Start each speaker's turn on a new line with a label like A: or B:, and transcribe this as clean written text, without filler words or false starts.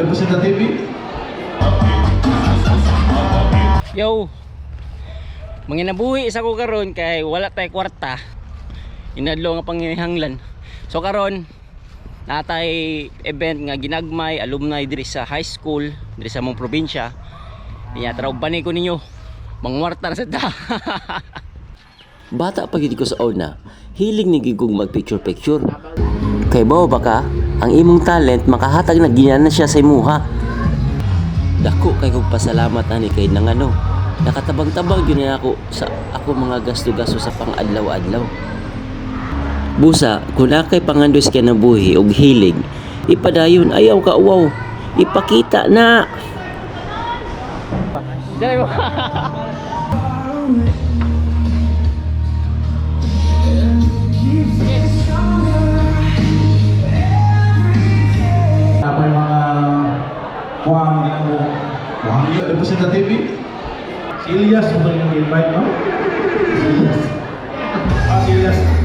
A: representative.
B: Yo, manginabuhi isa ko karon kay wala tay kwarta. Inadlo nga panginahanglan. So karon natay event nga ginagmay alumni diri sa high school diri sa mong probinsya. Iya taraw bani ko ninyo. Mangwarta na sa ta.
C: Bata pa gid ko sa una, hilig ni gigong mag-picture-picture. Kay bao baka ang imong talent makahatag na ginana siya sa imuha. Dako kay kog pasalamat ani kay nang ano, nakatabang-tabang gyud na ako sa ako mga gasto-gasto sa pang-adlaw-adlaw. Busa, kung nakay pangandoy sa kinabuhi og hilig, ipadayon ayaw ka uwaw. Ipakita na.
A: Apa yung mga kuhang ginagawa? Kuhang representative? Si Elias mo yung invite, no? Si Elias. Si Elias.